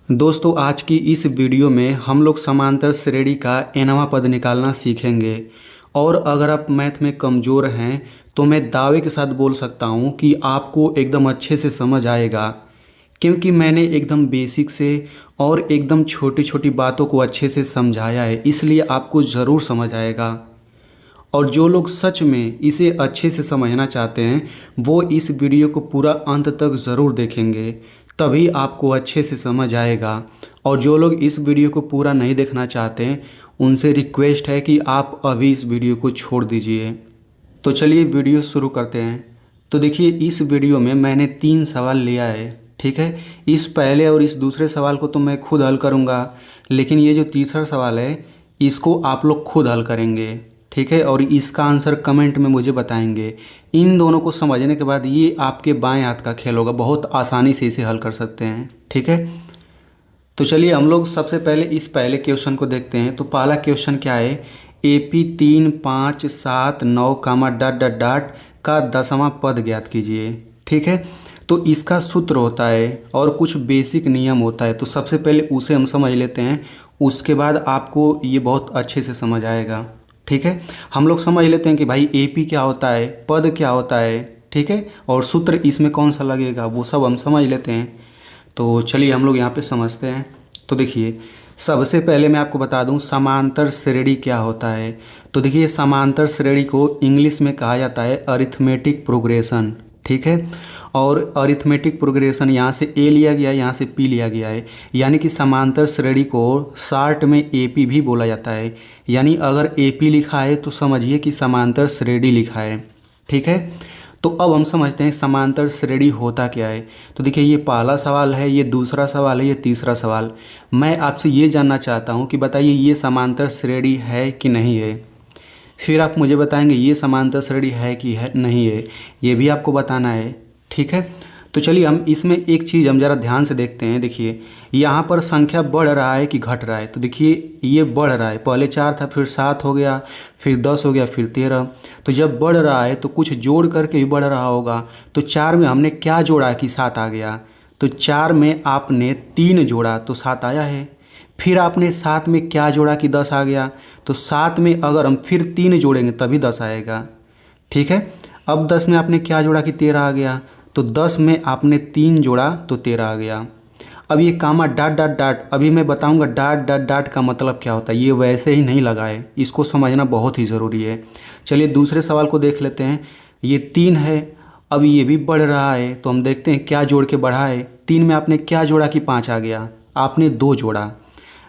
दोस्तों आज की इस वीडियो में हम लोग समांतर श्रेणी का nवां पद निकालना सीखेंगे। और अगर आप मैथ में कमज़ोर हैं तो मैं दावे के साथ बोल सकता हूं कि आपको एकदम अच्छे से समझ आएगा, क्योंकि मैंने एकदम बेसिक से और एकदम छोटी छोटी बातों को अच्छे से समझाया है, इसलिए आपको ज़रूर समझ आएगा। और जो लोग सच में इसे अच्छे से समझना चाहते हैं वो इस वीडियो को पूरा अंत तक ज़रूर देखेंगे, तभी आपको अच्छे से समझ आएगा। और जो लोग इस वीडियो को पूरा नहीं देखना चाहते हैं उनसे रिक्वेस्ट है कि आप अभी इस वीडियो को छोड़ दीजिए। तो चलिए वीडियो शुरू करते हैं। तो देखिए इस वीडियो में मैंने 3 सवाल लिया है, ठीक है। इस पहले और इस दूसरे सवाल को तो मैं खुद हल करूँगा, लेकिन ये जो तीसरा सवाल है इसको आप लोग खुद हल करेंगे, ठीक है। और इसका आंसर कमेंट में मुझे बताएंगे। इन दोनों को समझने के बाद ये आपके बाएं हाथ का खेल होगा, बहुत आसानी से इसे हल कर सकते हैं, ठीक है। तो चलिए हम लोग सबसे पहले इस पहले क्वेश्चन को देखते हैं। तो पहला क्वेश्चन क्या है, AP 3, 5, 7, 9 कामा डॉट डॉट डॉट का 10वां पद ज्ञात कीजिए, ठीक है। तो इसका सूत्र होता है और कुछ बेसिक नियम होता है, तो सबसे पहले उसे हम समझ लेते हैं, उसके बाद आपको ये बहुत अच्छे से समझ आएगा, ठीक है। हम लोग समझ लेते हैं कि भाई AP क्या होता है, पद क्या होता है, ठीक है, और सूत्र इसमें कौन सा लगेगा वो सब हम समझ लेते हैं। तो चलिए हम लोग यहाँ पे समझते हैं। तो देखिए सबसे पहले मैं आपको बता दूं समांतर श्रेणी क्या होता है। तो देखिए समांतर श्रेणी को इंग्लिश में कहा जाता है अरिथमेटिक प्रोग्रेशन, ठीक है। और अरिथमेटिक प्रोग्रेशन यहाँ से A लिया गया है, यहाँ से P लिया गया है, यानी कि समांतर श्रेणी को शॉर्ट में AP भी बोला जाता है। यानी अगर AP लिखा है तो समझिए कि समांतर श्रेणी लिखा है, ठीक है। तो अब हम समझते हैं समांतर श्रेणी होता क्या है। तो देखिए ये पहला सवाल है, ये दूसरा सवाल है, ये तीसरा सवाल। मैं आपसे ये जानना चाहता हूँ कि बताइए ये समांतर श्रेणी है कि नहीं है। फिर आप मुझे बताएंगे ये समांतर श्रेणी है कि है नहीं है, ये भी आपको बताना है, ठीक है। तो चलिए हम इसमें एक चीज़ हम ज़रा ध्यान से देखते हैं। देखिए यहाँ पर संख्या बढ़ रहा है कि घट रहा है। तो देखिए ये बढ़ रहा है, पहले 4 था, फिर 7 हो गया, फिर 10 हो गया, फिर 13। तो जब बढ़ रहा है तो कुछ जोड़ करके ही बढ़ रहा होगा। तो 4 में हमने क्या जोड़ा कि 7 आ गया। तो 4 में आपने 3 जोड़ा तो 7 आया है। फिर आपने 7 में क्या जोड़ा कि 10 आ गया। तो 7 में अगर हम फिर 3 जोड़ेंगे तभी 10 आएगा, ठीक है। अब 10 में आपने क्या जोड़ा कि 13 आ गया। तो 10 में आपने 3 जोड़ा तो 13 आ गया। अब ये कामा डॉट डॉट डॉट, अभी मैं बताऊंगा डॉट डॉट डॉट का मतलब क्या होता है, ये वैसे ही नहीं लगा है, इसको समझना बहुत ही ज़रूरी है। चलिए दूसरे सवाल को देख लेते हैं। ये 3 है, अब ये भी बढ़ रहा है, तो हम देखते हैं क्या जोड़ के बढ़ा है। 3 में आपने क्या जोड़ा कि 5 आ गया, आपने 2 जोड़ा,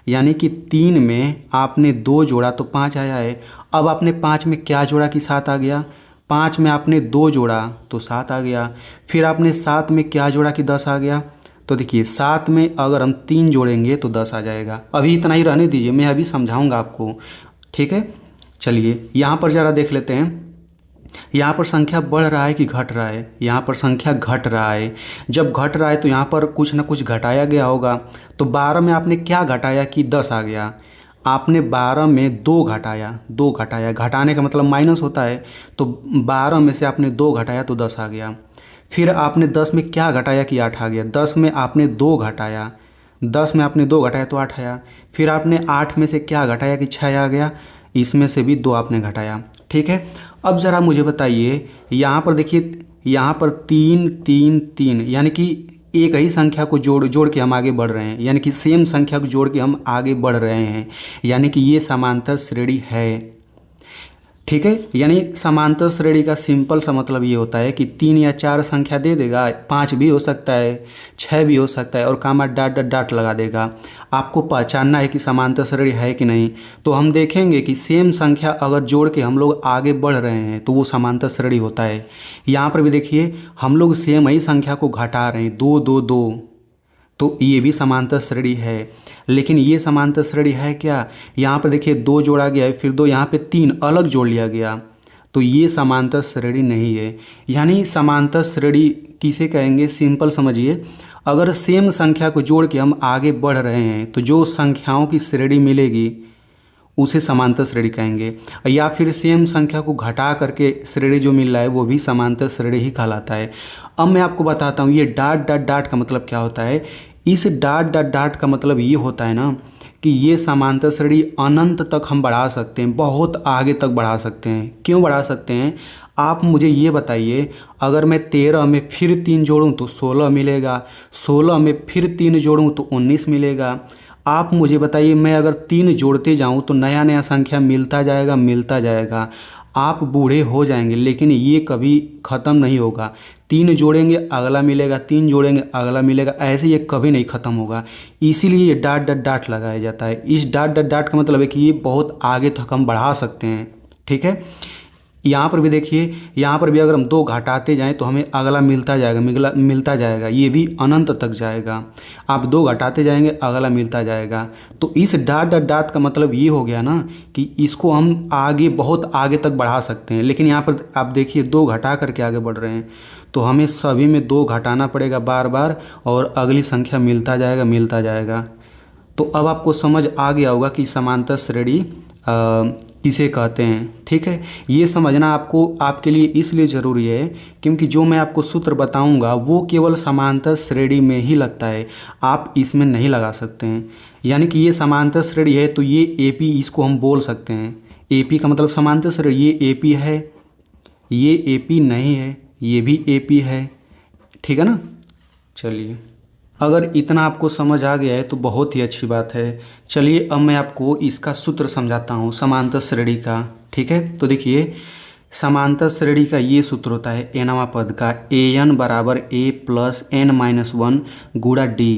यानी कि 3 में आपने 2 जोड़ा तो 5 आया है। अब आपने 5 में क्या जोड़ा कि 7 आ गया। 5 में आपने 2 जोड़ा तो 7 आ गया। फिर आपने 7 में क्या जोड़ा कि 10 आ गया। तो देखिए 7 में अगर हम 3 जोड़ेंगे तो 10 आ जाएगा। अभी इतना ही रहने दीजिए, मैं अभी समझाऊंगा आपको, ठीक है। चलिए यहाँ पर ज़रा देख लेते हैं, यहाँ पर संख्या बढ़ रहा है कि घट रहा है। यहाँ पर संख्या घट रहा है। जब घट रहा है तो यहाँ पर कुछ ना कुछ घटाया गया होगा। तो 12 में आपने क्या घटाया कि 10 आ गया। आपने 12 में 2 घटाया, 2 घटाया, घटाने का मतलब माइनस होता है। तो 12 में से आपने 2 घटाया तो 10 आ गया। फिर आपने 10 में क्या घटाया कि 8 आ गया। 10 में आपने 2 घटाया, 10 में आपने 2 घटाया तो 8 आया। फिर आपने 8 में से क्या घटाया कि 6 आ गया, इसमें से भी 2 आपने घटाया, ठीक है। अब ज़रा मुझे बताइए यहाँ पर देखिए, यहाँ पर 3 3 3, यानी कि एक ही संख्या को जोड़ जोड़ के हम आगे बढ़ रहे हैं, यानी कि सेम संख्या को जोड़ के हम आगे बढ़ रहे हैं, यानी कि ये समांतर श्रेणी है, ठीक है। यानी समांतर श्रेणी का सिंपल सा मतलब ये होता है कि 3 या 4 संख्या दे देगा, 5 भी हो सकता है, 6 भी हो सकता है, और कामा डॉट डॉट डॉट लगा देगा। आपको पहचानना है कि समांतर श्रेणी है कि नहीं। तो हम देखेंगे कि सेम संख्या अगर जोड़ के हम लोग आगे बढ़ रहे हैं तो वो समांतर श्रेणी होता है। यहाँ पर भी देखिए हम लोग सेम ही संख्या को घटा रहे हैं, 2 2 2, तो ये भी समांतर श्रेणी है। लेकिन ये समांतर श्रेणी है क्या, यहाँ पर देखिए 2 जोड़ा गया है, फिर 2, यहाँ पे 3 अलग जोड़ लिया गया, तो ये समांतर श्रेणी नहीं है। यानी समांतर श्रेणी किसे कहेंगे, सिंपल समझिए, अगर सेम संख्या को जोड़ के हम आगे बढ़ रहे हैं तो जो संख्याओं की श्रेणी मिलेगी उसे समांतर श्रेणी कहेंगे, या फिर सेम संख्या को घटा करके श्रेणी जो मिल रहा है वो भी समांतर श्रेणी ही कहलाता है। अब मैं आपको बताता हूँ ये डॉट डॉट डॉट का मतलब क्या होता है। इस डॉट डॉट डॉट का मतलब ये होता है ना कि ये समांतर श्रेणी अनंत तक हम बढ़ा सकते हैं, बहुत आगे तक बढ़ा सकते हैं। क्यों बढ़ा सकते हैं आप मुझे ये बताइए। अगर मैं 13 में फिर 3 जोड़ूं तो 16 मिलेगा, 16 में फिर 3 जोड़ूं तो 19 मिलेगा। आप मुझे बताइए, मैं अगर 3 जोड़ते जाऊं तो नया नया संख्या मिलता जाएगा मिलता जाएगा। आप बूढ़े हो जाएंगे लेकिन ये कभी ख़त्म नहीं होगा। 3 जोड़ेंगे अगला मिलेगा, 3 जोड़ेंगे अगला मिलेगा, ऐसे ये कभी नहीं ख़त्म होगा। इसीलिए ये डॉट डॉट डॉट लगाया जाता है। इस डॉट डॉट डॉट का मतलब है कि ये बहुत आगे तक हम बढ़ा सकते हैं। ठीक है, यहाँ पर भी देखिए, यहाँ पर भी अगर हम 2 घटाते जाएं तो हमें अगला मिलता जाएगा, मिलता जाएगा, ये भी अनंत तक जाएगा। आप 2 घटाते जाएंगे अगला मिलता जाएगा। तो इस डॉट डॉट डॉट का मतलब ये हो गया ना कि इसको हम आगे, बहुत आगे तक बढ़ा सकते हैं। लेकिन यहाँ पर आप देखिए 2 घटा करके आगे बढ़ रहे हैं, तो हमें सभी में 2 घटाना पड़ेगा बार बार, और अगली संख्या मिलता जाएगा मिलता जाएगा। तो अब आपको समझ आ गया होगा कि समांतर श्रेणी किसे कहते हैं। ठीक है, ये समझना आपको, आपके लिए इसलिए ज़रूरी है क्योंकि जो मैं आपको सूत्र बताऊंगा वो केवल समांतर श्रेणी में ही लगता है, आप इसमें नहीं लगा सकते हैं। यानी कि ये समांतर श्रेणी है तो ये AP इसको हम बोल सकते हैं। AP का मतलब समांतर श्रेणी, ये AP है, ये AP नहीं है, ये भी AP है। ठीक है ना। चलिए, अगर इतना आपको समझ आ गया है तो बहुत ही अच्छी बात है। चलिए अब मैं आपको इसका सूत्र समझाता हूँ समांतर श्रेणी का। ठीक है, तो देखिए समांतर श्रेणी का ये सूत्र होता है nवां पद का, an बराबर a प्लस n-1 गुणा d।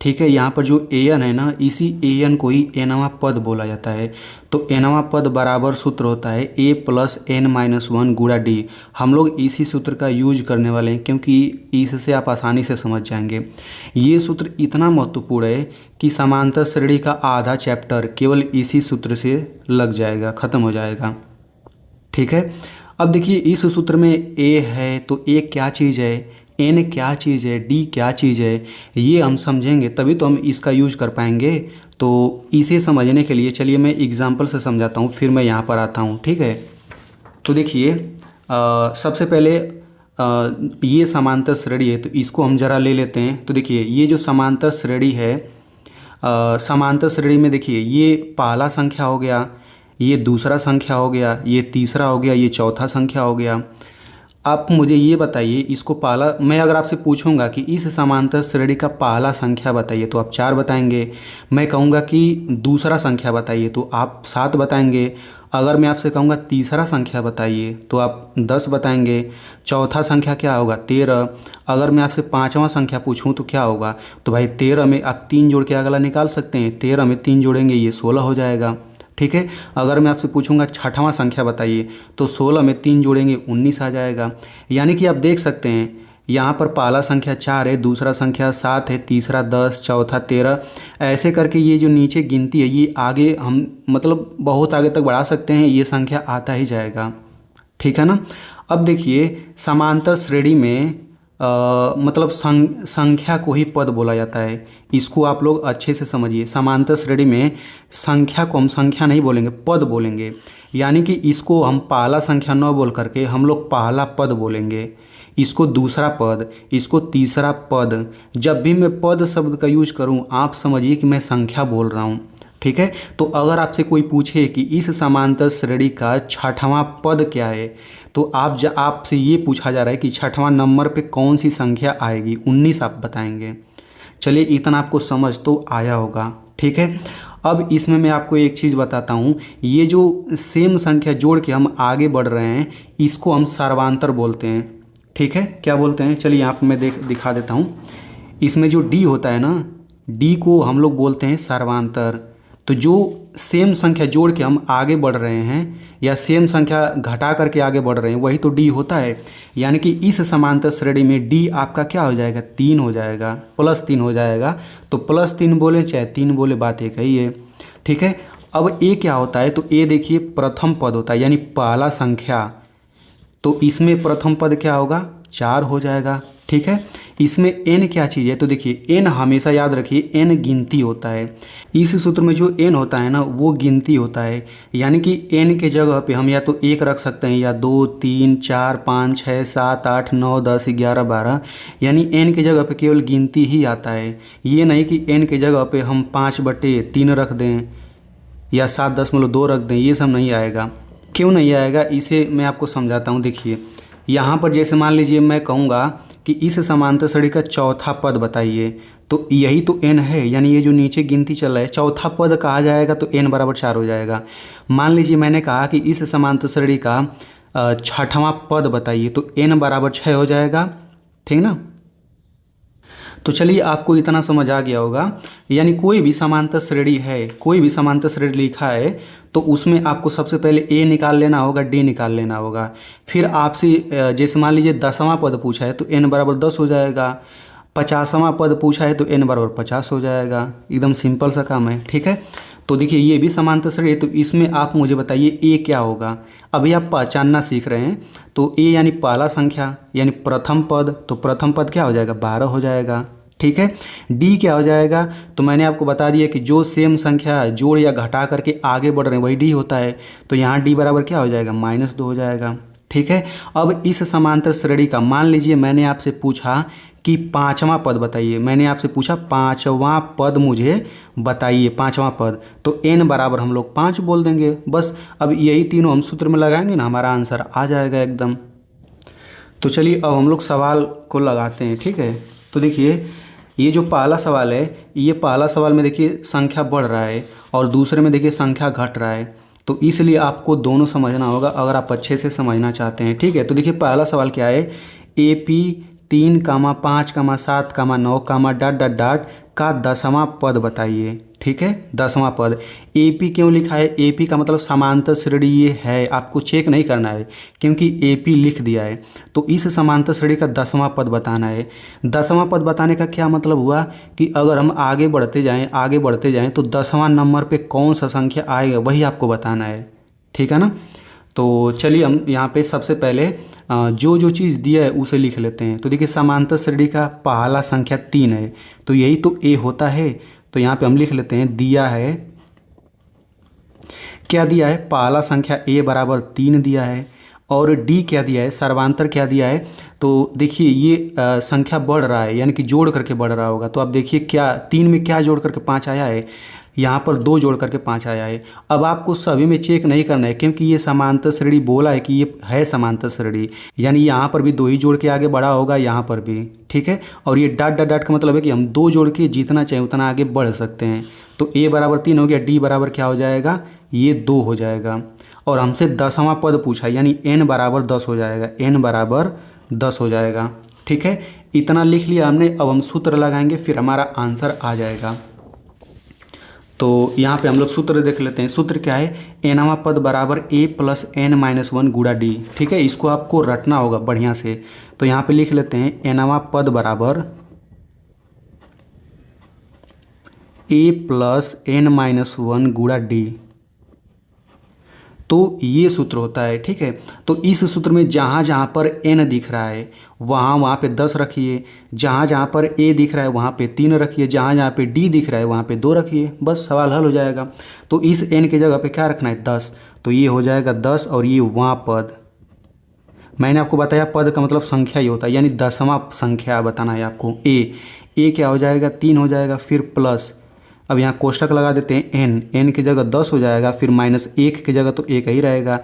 ठीक है, यहाँ पर जो an है ना, इसी an को ही nवां पद बोला जाता है। तो nवां पद बराबर सूत्र होता है a प्लस n-1 गुणा d। हम लोग इसी सूत्र का यूज करने वाले हैं क्योंकि इससे आप आसानी से समझ जाएंगे। ये सूत्र इतना महत्वपूर्ण है कि समांतर श्रेणी का आधा चैप्टर केवल इसी सूत्र से लग जाएगा, ख़त्म हो जाएगा। ठीक है, अब देखिए इस सूत्र में a है तो a क्या चीज़ है, n क्या चीज़ है, d क्या चीज़ है, ये हम समझेंगे तभी तो हम इसका यूज कर पाएंगे। तो इसे समझने के लिए चलिए मैं एग्जांपल से समझाता हूँ, फिर मैं यहाँ पर आता हूँ। ठीक है, तो देखिए सबसे पहले ये समांतर श्रेणी है तो इसको हम ज़रा ले लेते हैं। तो देखिए ये जो समांतर श्रेणी है, समांतर श्रेणी में देखिए ये पहला संख्या हो गया, ये दूसरा संख्या हो गया, ये तीसरा हो गया, ये चौथा संख्या हो गया। आप मुझे ये बताइए, इसको पहला, मैं अगर आपसे पूछूंगा कि इस समांतर श्रेणी का पहला संख्या बताइए तो आप 4 बताएंगे। मैं कहूँगा कि दूसरा संख्या बताइए तो आप 7 बताएंगे। अगर मैं आपसे कहूँगा तीसरा संख्या बताइए तो आप 10 बताएंगे। चौथा संख्या क्या होगा, 13। अगर मैं आपसे 5वां संख्या पूछूं तो क्या होगा, तो भाई 13 में आप 3 जोड़ के अगला निकाल सकते हैं। 13 में 3 जोड़ेंगे ये 16 हो जाएगा। ठीक है, अगर मैं आपसे पूछूंगा 6वां संख्या बताइए तो 16 में 3 जोड़ेंगे 19 आ जाएगा। यानी कि आप देख सकते हैं यहाँ पर पहला संख्या 4 है, दूसरा संख्या 7 है, तीसरा 10, चौथा 13, ऐसे करके ये जो नीचे गिनती है ये आगे हम मतलब बहुत आगे तक बढ़ा सकते हैं, ये संख्या आता ही जाएगा। ठीक है ना। अब देखिए समांतर श्रेणी में मतलब संख्या को ही पद बोला जाता है। इसको आप लोग अच्छे से समझिए। समांतर श्रेणी में संख्या को हम संख्या नहीं बोलेंगे, पद बोलेंगे। यानी कि इसको हम पहला संख्या न बोल करके हम लोग पहला पद बोलेंगे, इसको दूसरा पद, इसको तीसरा पद। जब भी मैं पद शब्द का यूज करूं आप समझिए कि मैं संख्या बोल रहा हूं। ठीक है, तो अगर आपसे कोई पूछे कि इस समांतर श्रेणी का 6वां पद क्या है तो आपसे ये पूछा जा रहा है कि 6वां नंबर पे कौन सी संख्या आएगी, 19 आप बताएंगे। चलिए इतना आपको समझ तो आया होगा। ठीक है, अब इसमें मैं आपको एक चीज़ बताता हूँ, ये जो सेम संख्या जोड़ के हम आगे बढ़ रहे हैं इसको हम सर्वांतर बोलते हैं। ठीक है, क्या बोलते हैं, चलिए यहाँ पर मैं दिखा देता हूँ। इसमें जो d होता है ना, d को हम लोग बोलते हैं सर्वांतर। तो जो सेम संख्या जोड़ के हम आगे बढ़ रहे हैं या सेम संख्या घटा करके आगे बढ़ रहे हैं वही तो d होता है। यानी कि इस समांतर श्रेणी में d आपका क्या हो जाएगा, 3 हो जाएगा, +3 हो जाएगा। तो +3 बोले चाहे 3 बोले बात एक ही है। ठीक है, अब a क्या होता है, तो a देखिए प्रथम पद होता है यानी पहला संख्या। तो इसमें प्रथम पद क्या होगा, 4 हो जाएगा। ठीक है, इसमें n क्या चीज़ है, तो देखिए n हमेशा याद रखिए n गिनती होता है। इस सूत्र में जो n होता है ना वो गिनती होता है, यानी कि n के जगह पे हम या तो 1 रख सकते हैं या 2 3 4 5 6 7 8 9 10 11 12, यानी n के जगह पे केवल गिनती ही आता है। ये नहीं कि n के जगह पे हम 5/3 रख दें या 7.2 रख दें, ये सब नहीं आएगा। क्यों नहीं आएगा इसे मैं आपको समझाता हूँ। देखिए यहाँ पर जैसे मान लीजिए मैं कहूँगा कि इस समांतर श्रेणी का चौथा पद बताइए, तो यही तो n है, यानी ये जो नीचे गिनती चल रहा है चौथा पद कहा जाएगा तो n बराबर 4 हो जाएगा। मान लीजिए मैंने कहा कि इस समांतर श्रेणी का छठवां पद बताइए, तो n बराबर 6 हो जाएगा, ठीक ना। तो चलिए आपको इतना समझ आ गया होगा, यानी कोई भी समांतर श्रेणी है, कोई भी समांतर श्रेणी लिखा है तो उसमें आपको सबसे पहले a निकाल लेना होगा, d निकाल लेना होगा। फिर आपसे जैसे मान लीजिए 10वां पद पूछा है तो n बराबर 10 हो जाएगा, 50वां पद पूछा है तो n बराबर 50 हो जाएगा। एकदम सिंपल सा काम है, ठीक है। तो देखिए ये भी समांतर श्रेणी है, तो इसमें आप मुझे बताइए a क्या होगा। अभी आप पहचानना सीख रहे हैं, तो a यानी पहला संख्या यानी प्रथम पद, तो प्रथम पद क्या हो जाएगा 12 हो जाएगा, ठीक है। डी क्या हो जाएगा, तो मैंने आपको बता दिया कि जो सेम संख्या जोड़ या घटा करके आगे बढ़ रहे हैं वही डी होता है, तो यहाँ डी बराबर क्या हो जाएगा -2 हो जाएगा, ठीक है। अब इस समांतर श्रेणी का मान लीजिए मैंने आपसे पूछा कि 5वां पद बताइए, मैंने आपसे पूछा 5वां पद मुझे बताइए, 5वां पद, तो n बराबर हम लोग 5 बोल देंगे बस। अब यही तीनों हम सूत्र में लगाएंगे ना, हमारा आंसर आ जाएगा एकदम। तो चलिए अब हम लोग सवाल को लगाते हैं, ठीक है। तो देखिए ये जो पहला सवाल है, ये पहला सवाल में देखिए संख्या बढ़ रहा है और दूसरे में देखिए संख्या घट रहा है, तो इसलिए आपको दोनों समझना होगा अगर आप अच्छे से समझना चाहते हैं, ठीक है। तो देखिए पहला सवाल क्या है, AP 3, 5, 7, 9, डॉट डॉट डॉट का 10वां पद बताइए, ठीक है। 10वां पद AP क्यों लिखा है, AP का मतलब समांतर श्रेणी ये है, आपको चेक नहीं करना है क्योंकि AP लिख दिया है। तो इस समांतर श्रेणी का 10वां पद बताना है। 10वां पद बताने का क्या मतलब हुआ कि अगर हम आगे बढ़ते जाएं तो 10वां नंबर पे कौन सा संख्या आएगा वही आपको बताना है, ठीक है ना। तो चलिए हम यहाँ पे सबसे पहले जो जो चीज़ दिया है उसे लिख लेते हैं। तो देखिए समांतर श्रेणी का पहला संख्या 3 है, तो यही तो a होता है, तो यहाँ पे हम लिख लेते हैं दिया है, क्या दिया है, पहला संख्या a बराबर 3 दिया है, और d क्या दिया है, सर्वांतर क्या दिया है। तो देखिए ये संख्या बढ़ रहा है यानी कि जोड़ करके बढ़ रहा होगा, तो अब देखिए क्या 3 में क्या जोड़ करके 5 आया है, यहाँ पर 2 जोड़ करके 5 आया है। अब आपको सभी में चेक नहीं करना है क्योंकि ये समांतर श्रेणी बोला है कि ये है समांतर श्रेणी, यानी यहाँ पर भी 2 ही जोड़ के आगे बढ़ा होगा, यहाँ पर भी, ठीक है। और ये डॉट डॉट डॉट का मतलब है कि हम 2 जोड़ के जितना चाहे उतना आगे बढ़ सकते हैं। तो a बराबर 3 हो गया, d बराबर क्या हो जाएगा, ये 2 हो जाएगा, और हमसे 10वां पद पूछा यानी n बराबर 10 हो जाएगा, n बराबर 10 हो जाएगा, ठीक है। इतना लिख लिया हमने, अब हम सूत्र लगाएंगे फिर हमारा आंसर आ जाएगा। तो यहाँ पे हम लोग सूत्र देख लेते हैं। सूत्र क्या है, nवां पद बराबर a + n-1 गुणा d, ठीक है। इसको आपको रटना होगा बढ़िया से। तो यहाँ पे लिख लेते हैं nवां पद बराबर a + n-1 गुणा d, तो ये सूत्र होता है, ठीक है। तो इस सूत्र में जहाँ जहाँ पर n दिख रहा है वहाँ पे 10 रखिए, जहाँ जहाँ पर a दिख रहा है वहाँ पे 3 रखिए, जहाँ जहाँ पे d दिख रहा है वहाँ पे 2 रखिए, बस सवाल हल हो जाएगा। तो इस n के जगह पे क्या रखना है 10, तो ये हो जाएगा 10, और ये वहाँ पद, मैंने आपको बताया पद का मतलब संख्या ही होता है, यानी 10वां संख्या बताना है आपको। a क्या हो जाएगा 3 हो जाएगा, फिर प्लस, अब यहाँ कोष्टक लगा देते हैं n की जगह 10 हो जाएगा, फिर -1 की जगह तो 1 ही रहेगा,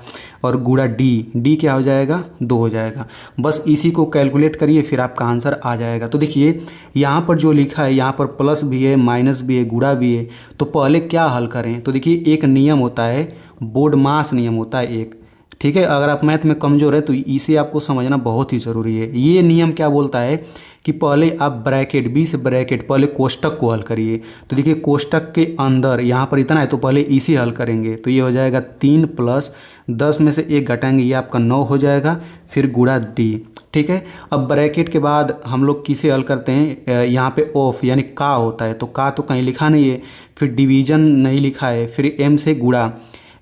और गुणा d क्या हो जाएगा 2 हो जाएगा। बस इसी को कैलकुलेट करिए फिर आपका आंसर आ जाएगा। तो देखिए यहाँ पर जो लिखा है यहाँ पर प्लस भी है, माइनस भी है, गुणा भी है, तो पहले क्या हल करें। तो देखिए एक नियम होता है, बोर्ड मास नियम होता है एक, ठीक है। अगर आप मैथ में कमज़ोर है तो इसे आपको समझना बहुत ही ज़रूरी है। ये नियम क्या बोलता है कि पहले आप ब्रैकेट, 20 ब्रैकेट, पहले कोष्टक को हल करिए। तो देखिए कोष्टक के अंदर यहाँ पर इतना है तो पहले इसे हल करेंगे, तो ये हो जाएगा 3 + 10 में से 1 घटाएंगे, ये आपका 9 हो जाएगा, फिर गुणा d, ठीक है। अब ब्रैकेट के बाद हम लोग किसे हल करते हैं, यहाँ पे ऑफ यानी का होता है, तो का तो कहीं लिखा नहीं है, फिर डिवीजन नहीं लिखा है, फिर m से गुणा,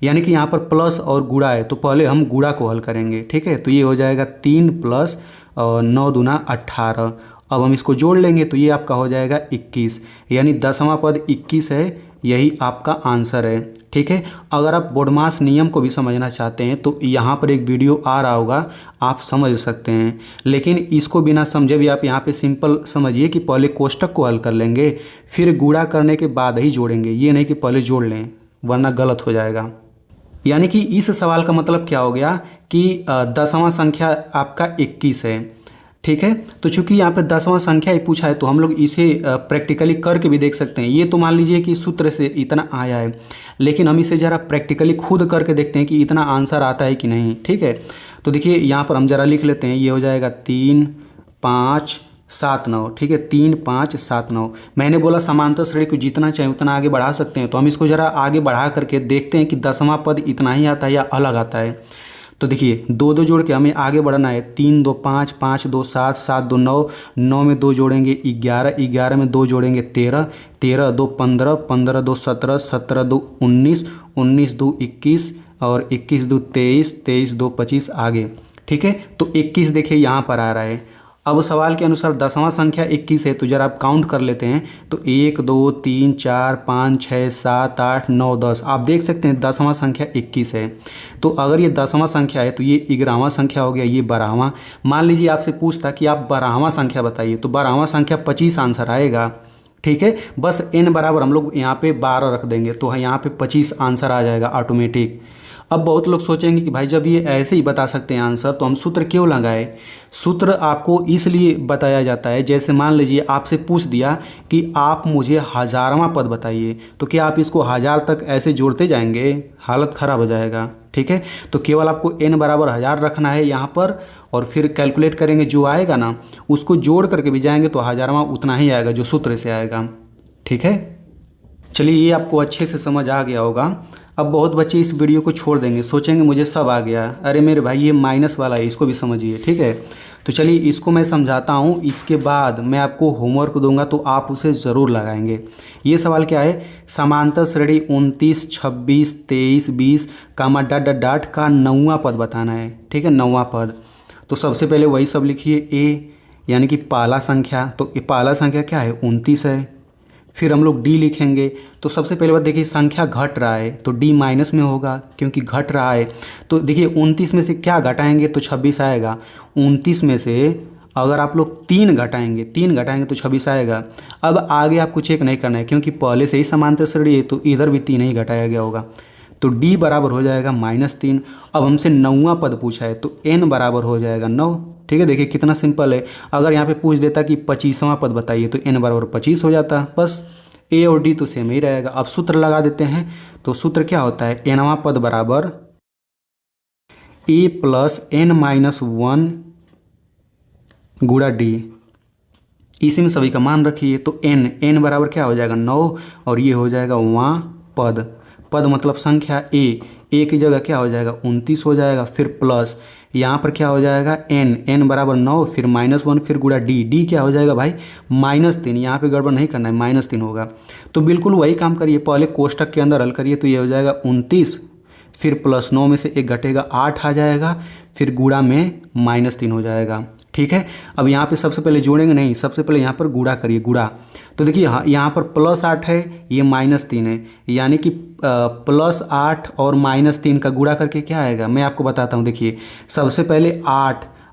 यानी कि यहाँ पर प्लस और गुणा है, तो पहले हम गुणा को हल करेंगे, ठीक है। तो ये हो जाएगा 3 + 9 दूना 18, अब हम इसको जोड़ लेंगे तो ये आपका हो जाएगा 21, यानी 10वां पद 21 है, यही आपका आंसर है। ठीक है, अगर आप बोडमास नियम को भी समझना चाहते हैं तो यहाँ पर एक वीडियो आ रहा होगा, आप समझ सकते हैं। लेकिन इसको बिना समझे भी आप यहाँ पे सिंपल समझिए कि पहले कोष्टक को हल कर लेंगे, फिर गुणा करने के बाद ही जोड़ेंगे, ये नहीं कि पहले जोड़ लें, वरना गलत हो जाएगा। यानी कि इस सवाल का मतलब क्या हो गया कि 10वां संख्या आपका 21 है। ठीक है, तो चूंकि यहाँ पे 10वां संख्या ही पूछा है तो हम लोग इसे प्रैक्टिकली करके भी देख सकते हैं। ये तो मान लीजिए कि सूत्र से इतना आया है, लेकिन हम इसे ज़रा प्रैक्टिकली खुद करके देखते हैं कि इतना आंसर आता है कि नहीं। ठीक है, तो देखिए यहाँ पर हम ज़रा लिख लेते हैं, ये हो जाएगा 3 5 7 9। ठीक है, 3 5 7 9। मैंने बोला समांतर श्रेणी को जितना चाहे उतना आगे बढ़ा सकते हैं, तो हम इसको ज़रा आगे बढ़ा करके देखते हैं कि 10वां पद इतना ही आता है या अलग आता है। तो देखिए 2 2 जोड़ के हमें आगे बढ़ना है। 3 2 5, 5 2 7, 7 2 9, 9 में 2 जोड़ेंगे 11, 11 में 2 जोड़ेंगे 13, 13 2 15, 15 2 17, 17 2 19, 19 2 21 और 21 2 23, 23 2 25 आगे। ठीक है, तो 21 देखिए यहाँ पर आ रहा है। अब सवाल के अनुसार 10वां संख्या 21 है, तो जरा आप काउंट कर लेते हैं। तो 1 2 3 4 5 6 7 8 9 10, आप देख सकते हैं 10वां संख्या 21 है। तो अगर ये 10वां संख्या है तो ये 11वां संख्या हो गया, ये 12वां। मान लीजिए आपसे पूछता कि आप 12वां संख्या बताइए, तो 12वां संख्या 25 आंसर आएगा। ठीक है, बस n बराबर हम लोग यहाँ पे 12 रख देंगे तो यहाँ पे 25 आंसर आ जाएगा ऑटोमेटिक। अब बहुत लोग सोचेंगे कि भाई जब ये ऐसे ही बता सकते हैं आंसर तो हम सूत्र क्यों लगाए। सूत्र आपको इसलिए बताया जाता है, जैसे मान लीजिए आपसे पूछ दिया कि आप मुझे 1000वां पद बताइए, तो क्या आप इसको 1000 तक ऐसे जोड़ते जाएंगे, हालत ख़राब हो जाएगा। ठीक है, तो केवल आपको n बराबर 1000 रखना है यहाँ पर, और फिर कैलकुलेट करेंगे, जो आएगा ना उसको जोड़ करके भी जाएंगे तो 1000वां उतना ही आएगा जो सूत्र से आएगा। ठीक है, चलिए ये आपको अच्छे से समझ आ गया होगा। अब बहुत बच्चे इस वीडियो को छोड़ देंगे, सोचेंगे मुझे सब आ गया। अरे मेरे भाई ये माइनस वाला है, इसको भी समझिए। ठीक है, तो चलिए इसको मैं समझाता हूँ, इसके बाद मैं आपको होमवर्क दूंगा तो आप उसे ज़रूर लगाएंगे। ये सवाल क्या है, समांतर श्रेणी 29 26 23 20 कामा डॉट डॉट डॉट का 9वां पद बताना है। ठीक है, 9वां पद। तो सबसे पहले वही सब लिखिए, ए यानी कि पहला संख्या, तो पहला संख्या क्या है 29 है। फिर हम लोग डी लिखेंगे, तो सबसे पहले बात देखिए संख्या घट रहा है तो डी माइनस में होगा क्योंकि घट रहा है। तो देखिए 29 में से क्या घटाएंगे तो 26 आएगा। 29 में से अगर आप लोग 3 घटाएंगे तो 26 आएगा। अब आगे आपको चेक नहीं करना है क्योंकि पहले से ही समांतर श्रेणी है तो इधर भी 3 ही घटाया गया होगा, तो डी बराबर हो जाएगा -3। अब हमसे 9वां पद पूछा है तो n बराबर हो जाएगा 9। ठीक है, देखिए कितना सिंपल है। अगर यहाँ पे पूछ देता कि 25वां पद बताइए तो n बराबर 25 हो जाता, बस a और d तो सेम ही रहेगा। अब सूत्र लगा देते हैं, तो सूत्र क्या होता है, nवां पद बराबर a प्लस n-1 गुणा d। इसी में सभी का मान रखिए, तो n बराबर क्या हो जाएगा 9 और ये हो जाएगा वां पद। पद मतलब संख्या a की जगह क्या हो जाएगा 29 हो जाएगा, फिर प्लस यहाँ पर क्या हो जाएगा n बराबर 9, फिर -1, फिर गुणा d क्या हो जाएगा भाई -3। यहाँ पे गड़बड़ नहीं करना है, -3 होगा। तो बिल्कुल वही काम करिए, पहले कोष्टक के अंदर हल करिए, तो ये हो जाएगा 29, फिर प्लस 9 में से 1 घटेगा 8 आ जाएगा, फिर गुणा में -3 हो जाएगा। ठीक है, अब यहाँ पे सबसे पहले जोड़ेंगे नहीं, सबसे पहले यहाँ पर गुणा करिए, गुणा। तो देखिए यहाँ पर +8 है, ये -3 है, यानी कि +8 और -3 का गुणा करके क्या आएगा मैं आपको बताता हूँ। देखिए सबसे पहले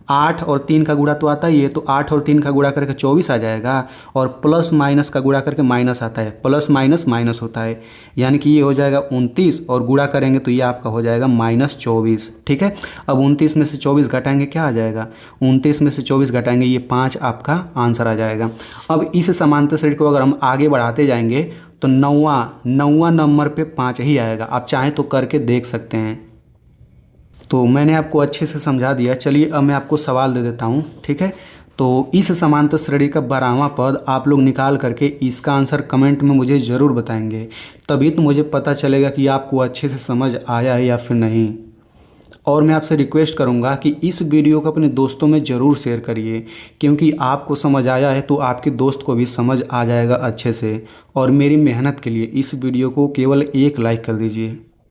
8 और 3 का गुणा तो आता ही है, तो 8 और 3 का गुणा करके 24 आ जाएगा, और प्लस माइनस का गुणा करके माइनस आता है, प्लस माइनस माइनस होता है, यानी कि ये हो जाएगा 29 और गुणा करेंगे तो ये आपका हो जाएगा -24। ठीक है, अब 29 में से 24 घटाएंगे क्या आ जाएगा, 29 में से 24 घटाएंगे ये 5 आपका आंसर आ जाएगा। अब इस समांतर श्रेणी को अगर हम आगे बढ़ाते जाएंगे तो नौवां नंबर पे 5 ही आएगा। आप चाहें तो करके देख सकते हैं। तो मैंने आपको अच्छे से समझा दिया। चलिए अब मैं आपको सवाल दे देता हूँ। ठीक है, तो इस समांतर श्रेणी का 12वां पद आप लोग निकाल करके इसका आंसर कमेंट में मुझे ज़रूर बताएंगे, तभी तो मुझे पता चलेगा कि आपको अच्छे से समझ आया है या फिर नहीं। और मैं आपसे रिक्वेस्ट करूंगा कि इस वीडियो को अपने दोस्तों में ज़रूर शेयर करिए, क्योंकि आपको समझ आया है तो आपके दोस्त को भी समझ आ जाएगा अच्छे से। और मेरी मेहनत के लिए इस वीडियो को केवल 1 लाइक कर दीजिए।